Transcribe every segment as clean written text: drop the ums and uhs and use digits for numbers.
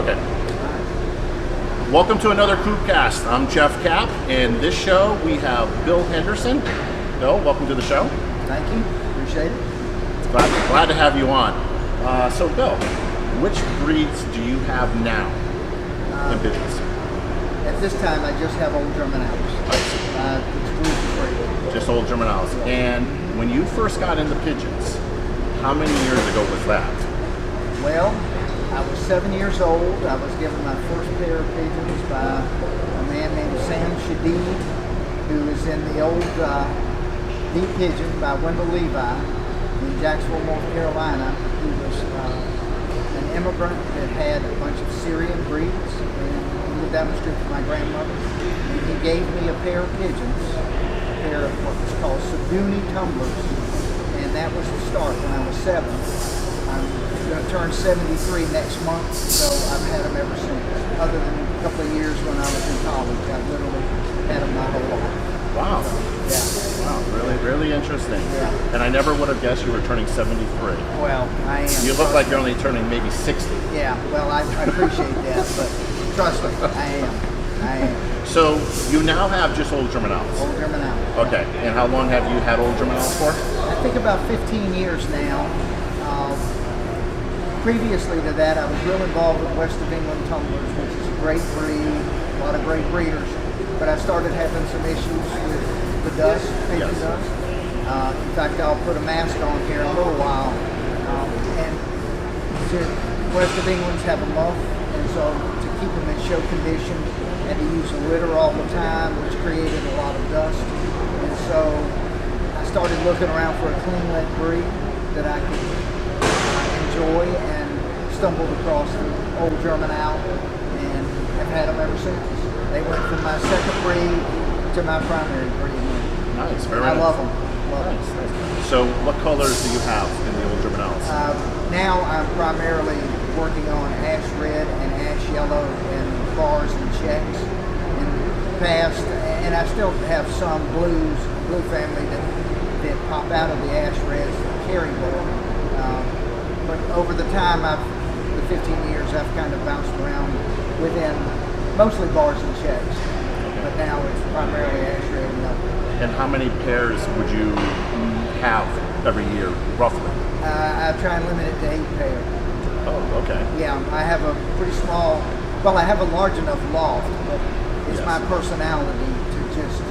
Okay. Welcome to another CoopCast. I'm Jeff Kapp, and this show we have Bill Henderson. Bill, welcome to the show. Thank you. Appreciate it. Glad to have you on. So, Bill, which breeds do you have now in pigeons? At this time, I just have old German Alps. Exclusive breed. Just old German Owls. And when you first got into pigeons, how many years ago was that? Well, I was 7 years old. I was given my first pair of pigeons by a man named Sam Shadid, who is in the old Deep Pigeon by Wendell Levi in Jacksonville, North Carolina. He was an immigrant that had a bunch of Syrian breeds, and he lived down the street from my grandmother. And he gave me a pair of pigeons, a pair of what was called Sabuni tumblers, and that was the start when I was 7. I'm going to turn 73 next month, so I've had them ever since. Other than a couple of years when I was in college, I've literally had them my whole life. Wow. Yeah. Wow, really interesting. Yeah. And I never would have guessed you were turning 73. Well, I am. You look like you're only turning maybe 60. Yeah, well, I appreciate that, but trust me, I am. So you now have just old German Owls. Old German Owl. Okay, and how long have you had old German Owls for? I think about 15 years now. Previously to that, I was real involved with West of England tumblers, which is a great breed, a lot of great breeders. But I started having some issues with the dust, pigeon dust. In fact, I'll put a mask on here in a little while. And West of England's have a muff, and so to keep them in show condition, I had to use a litter all the time, which created a lot of dust. And so I started looking around for a clean-let breed that I could enjoy, and stumbled across the old German Owl, and have had them ever since. They went from my second breed to my primary breed. Nice, very I nice. love them. Nice. So what colors do you have in the old German Owls? Now I'm primarily working on ash red and ash yellow and bars and checks in the past, and I still have some blue family that pop out of the ash reds that carry well. But over the time, the 15 years, I've kind of bounced around within mostly bars and checks, but now it's primarily ash red and yellow. And how many pairs would you have every year, roughly? I try and limit it to 8 pairs. Oh, okay. Yeah, I have a pretty small, well, I have a large enough loft, but it's Yes. my personality to just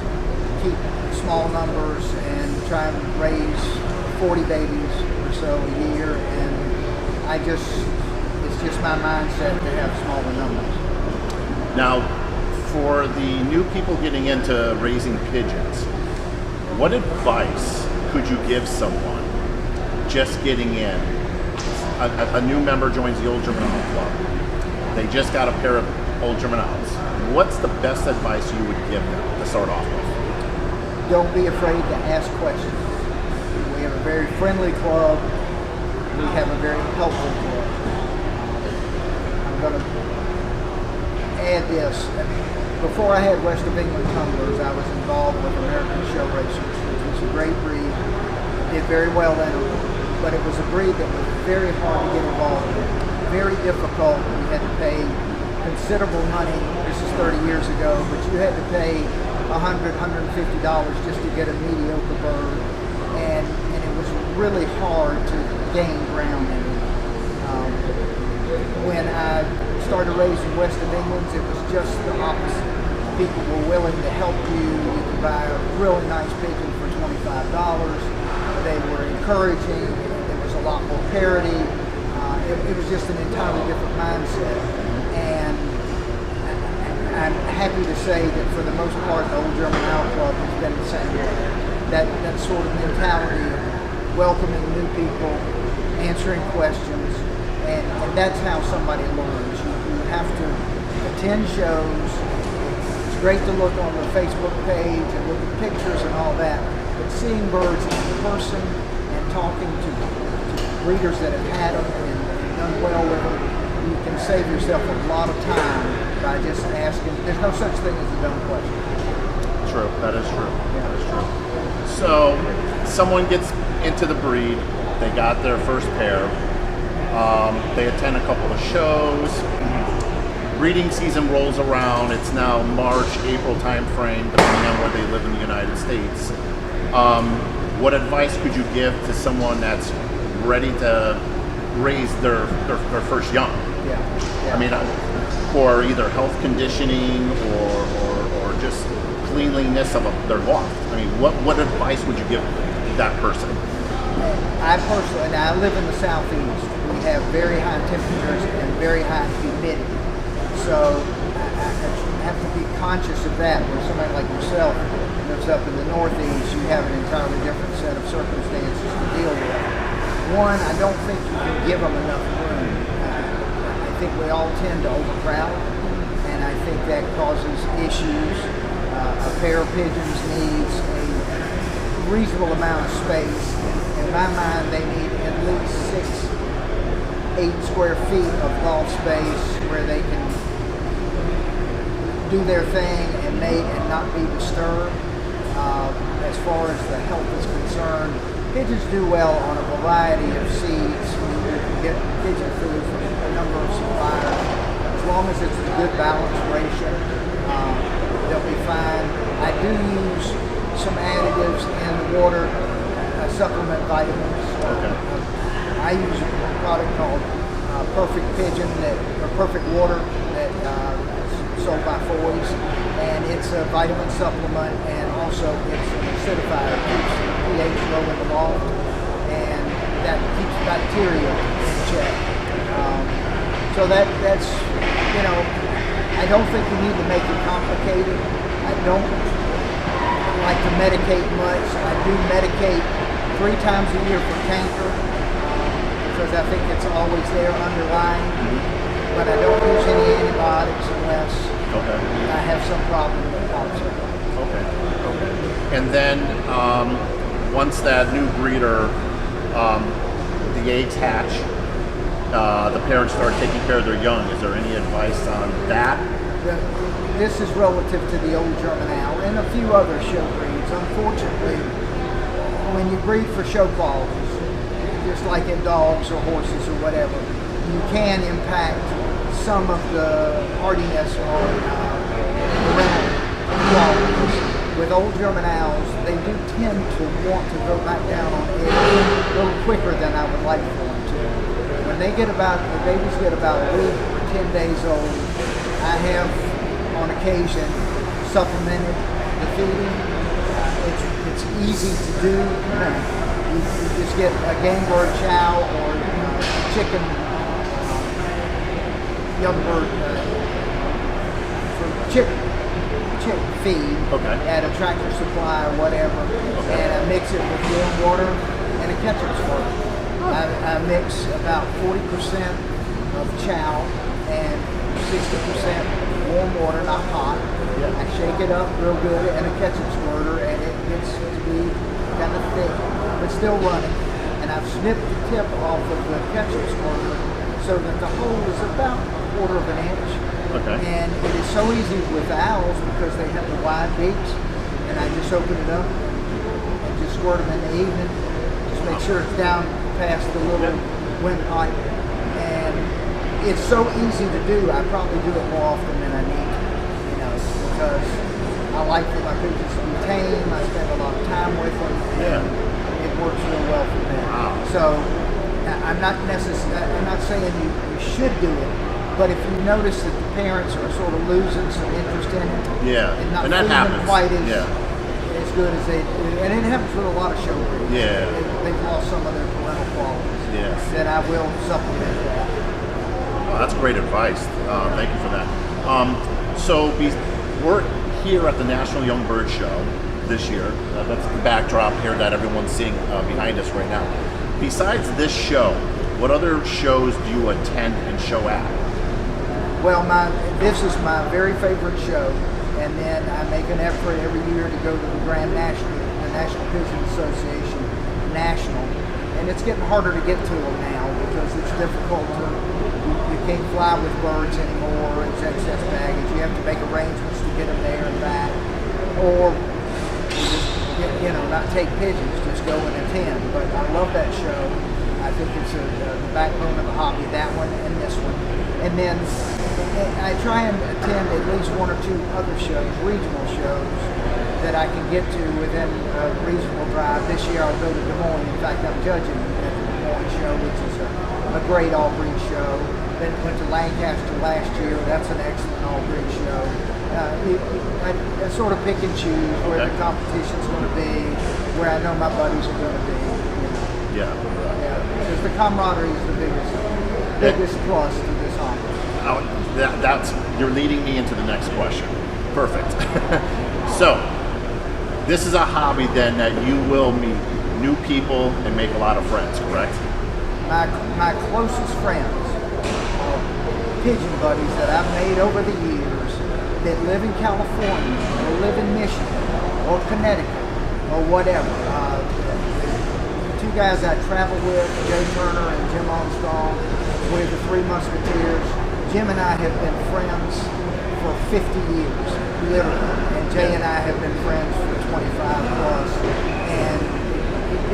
keep small numbers and try and raise 40 babies or so a year, and it's just my mindset to have smaller numbers. Now, for the new people getting into raising pigeons, what advice could you give someone just getting in? A new member joins the Old German Owl Club. They just got a pair of Old German Owls. What's the best advice you would give them to start off with? Don't be afraid to ask questions. We have a very friendly club. We have a very helpful club. I'm going to add this. Before I had West of England tumblers, I was involved with American Show Racers, which was a great breed. Did very well in them, but it was a breed that was very hard to get involved with. Very difficult. You had to pay considerable money. This is 30 years ago, but you had to pay $100, $150 just to get a mediocre bird, and it was really hard to gain ground in it. When I started raising West of England's, it was just the opposite. People were willing to help you. You could buy a really nice pigeon for $25. They were encouraging. There was a lot more parity. It was just an entirely different mindset. And I'm happy to say that for the most part, the Old German Owl Club has been the same way. That sort of mentality of welcoming new people, answering questions, and that's how somebody learns. You have to attend shows. It's great to look on the Facebook page and look at pictures and all that, but seeing birds in person and talking to breeders that have had them and done well with them, you can save yourself a lot of time by just asking. There's no such thing as a dumb question. True, that is true. Yeah. That is true. So, someone gets into the breed, they got their first pair, they attend a couple of shows. breeding season rolls around. It's now March, April time frame, depending on where they live in the United States. What advice could you give to someone that's ready to raise their first young? Yeah. I mean, for either health conditioning or just cleanliness of their loft. I mean, what advice would you give that person? I personally, now I live in the southeast. We have very high temperatures and very high humidity. So I have to be conscious of that. When somebody like yourself lives up in the northeast, you have an entirely different set of circumstances to deal with. One, I don't think you can give them enough room. I think we all tend to overcrowd, and I think that causes issues. A pair of pigeons needs a reasonable amount of space. In my mind, they need at least 8 square feet of loft space where they can do their thing and mate and not be disturbed. As far as the health is concerned, pigeons do well on a variety of seeds. You can get pigeon food from a number of suppliers. As long as it's a good balanced ratio, they'll be fine. I do use some additives in the water, supplement vitamins. Okay. I use a product called Perfect Pigeon, or Perfect Water, that is sold by Foy's, and it's a vitamin supplement, and also it's an acidifier. It keeps the pH low in the loft, and that keeps bacteria in check. So that's, you know, I don't think you need to make it complicated. I don't like to medicate much. I do medicate 3 times a year for canker, because I think it's always there underlying. But I don't use any antibiotics unless I have some problem that pops up. Okay. And then once that new breeder, the eggs hatch, the parents start taking care of their young. Is there any advice on that? This is relative to the old German owl and a few other show breeds. Unfortunately, when you breed for show qualities, just like in dogs or horses or whatever, you can impact some of the hardiness or parental qualities. With old German owls, they do tend to want to go back down on eggs a little quicker than I would like for them to. When the babies get about a week or 10 days old, I have on occasion supplemented the feeding. It's easy to do. You just get a game bird chow or chicken, young bird chick feed at a Tractor Supply or whatever, and I mix it with warm water and a ketchup squirt. I mix about 40% of chow and 60% warm water, not hot. I shake it up real good and a ketchup squirter, and it gets to be kind of thick, but still running. And I've snipped the tip off of the ketchup squirter so that the hole is about 1/4 of an inch. And it is so easy with owls because they have the wide beaks, and I just open it up and just squirt them in the evening. Just make sure it's down past the little windpipe. And it's so easy to do. I probably do it more often than I need to, you know, because I like for my pigeons to be tame. I spend a lot of time with them, and it works real well for them. So I'm not saying you should do it, but if you notice that the parents are sort of losing some interest in it, and not feeling quite as good as they do, and it happens with a lot of show breeds. They've lost some of their parental qualities. Then I will supplement that. Well, that's great advice. Thank you for that. So we're here at the National Young Bird Show this year. That's the backdrop here that everyone's seeing behind us right now. Besides this show, what other shows do you attend and show at? Well, this is my very favorite show, and then I make an effort every year to go to the Grand National, the National Pigeon Association National, and it's getting harder to get to them now because it's difficult to, you can't fly with birds anymore, it's excess baggage, you have to make arrangements to get them there and back, or just, not take pigeons, just go and attend. But I love that show. I think it's the backbone of the hobby, that one and this one. And then I try and attend at least one or two other shows, regional shows, that I can get to within a reasonable drive. This year I'll go to Des Moines. In fact, I'm judging at the Des Moines show, which is a great all-breed show. Then went to Lancaster last year. That's an excellent all-breed show. I sort of pick and choose where the competition's going to be, where I know my buddies are going to be. You know. Yeah. Because the camaraderie is the biggest plus to this hobby. That's you're leading me into the next question. Perfect. So, this is a hobby then that you will meet new people and make a lot of friends, correct? My closest friends are pigeon buddies that I've made over the years that live in California or live in Michigan or Connecticut or whatever. The two guys I travel with, Joe Turner and Jim Armstrong, we're the Three Musketeers. Jim and I have been friends for 50 years, literally. And Jay and I have been friends for 25 plus. And,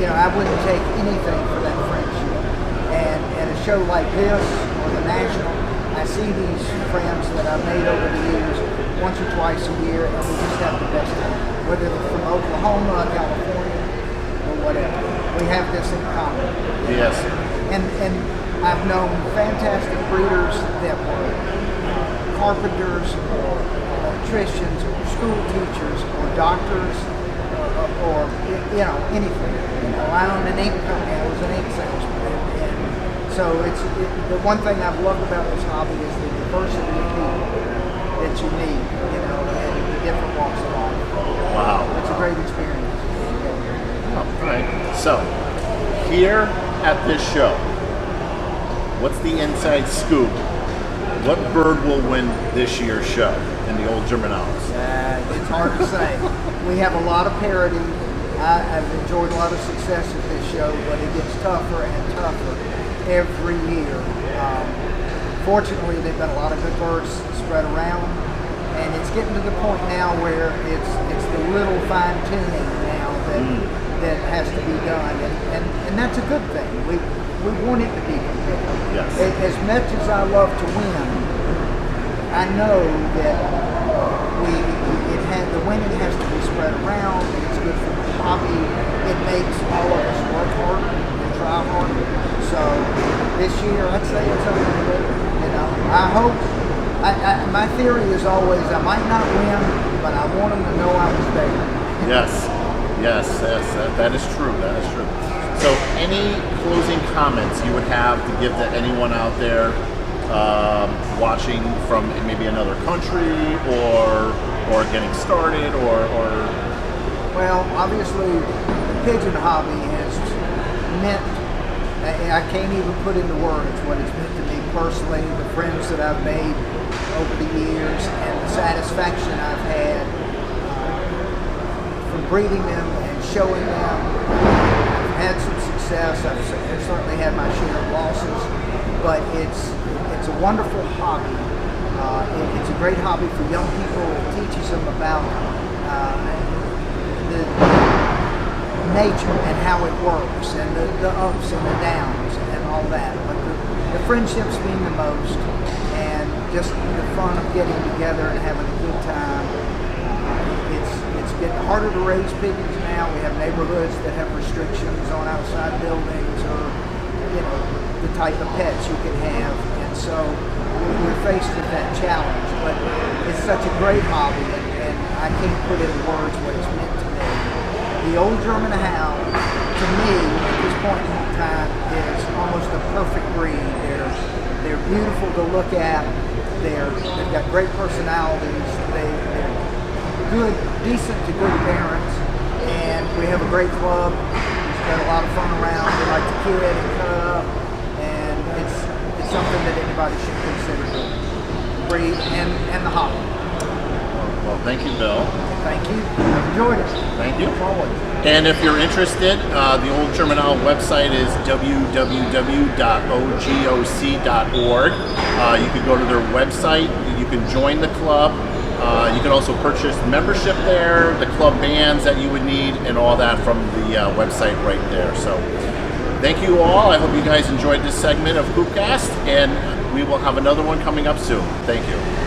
I wouldn't take anything for that friendship. And at a show like this, or the National, I see these friends that I've made over the years once or twice a year, and we just have the best time. Whether they're from Oklahoma, California, or whatever. We have this in common. Yes. And I've known fantastic breeders that were carpenters or electricians or school teachers or doctors or anything. I owned an ink company. I was an ink salesman. And so the one thing I've loved about this hobby is the diversity of people that you meet, and the different walks of life. Wow. It's a great experience. All right. So, here at this show, what's the inside scoop? What bird will win this year's show in the Old German Owls? It's hard to say. We have a lot of parity. I've enjoyed a lot of success at this show, but it gets tougher and tougher every year. Fortunately, there've been a lot of good birds spread around, and it's getting to the point now where it's the little fine tuning now that has to be done, and that's a good thing. We want it to be competitive. Yes. As much as I love to win, I know that the winning has to be spread around. It's good for the hobby. It makes all of us work harder and try harder. So this year, I'd say it's okay. I hope. My theory is always I might not win, but I want them to know I was there. Yes, that is true. That is true. So, any closing comments you would have to give to anyone out there watching from maybe another country or getting started or? Well, obviously, the pigeon hobby has meant. I can't even put into words what it's meant to me personally. The friends that I've made over the years and the satisfaction I've had from breeding them and showing them. I've had some success. I've certainly had my share of losses, but it's a wonderful hobby. It's a great hobby for young people. It teaches them about the nature and how it works, and the ups and the downs and all that. But the friendships mean the most, and just the fun of getting together and having a good time. It's getting harder to raise pigeons now. We have neighborhoods that have restrictions on outside buildings or the type of pets you can have, and so we're faced with that challenge. But it's such a great hobby, and I can't put into words what it's meant to me. The Old German Hound, to me, at this point in time, is almost a perfect breed. They're beautiful to look at. They've got great personalities. They're good, decent to good parents, and we have a great club. We've got a lot of fun around. We like to kid and cut up, and it's something that anybody should consider to breed and the hobby. Well, thank you, Bill. Thank you. I've enjoyed it. Thank you. Always. And if you're interested, the Old German Owl website is www.ogoc.org. You can go to their website. You can join the club. You can also purchase membership there, the club bands that you would need, and all that from the website right there. So thank you all. I hope you guys enjoyed this segment of CoopCast, and we will have another one coming up soon. Thank you.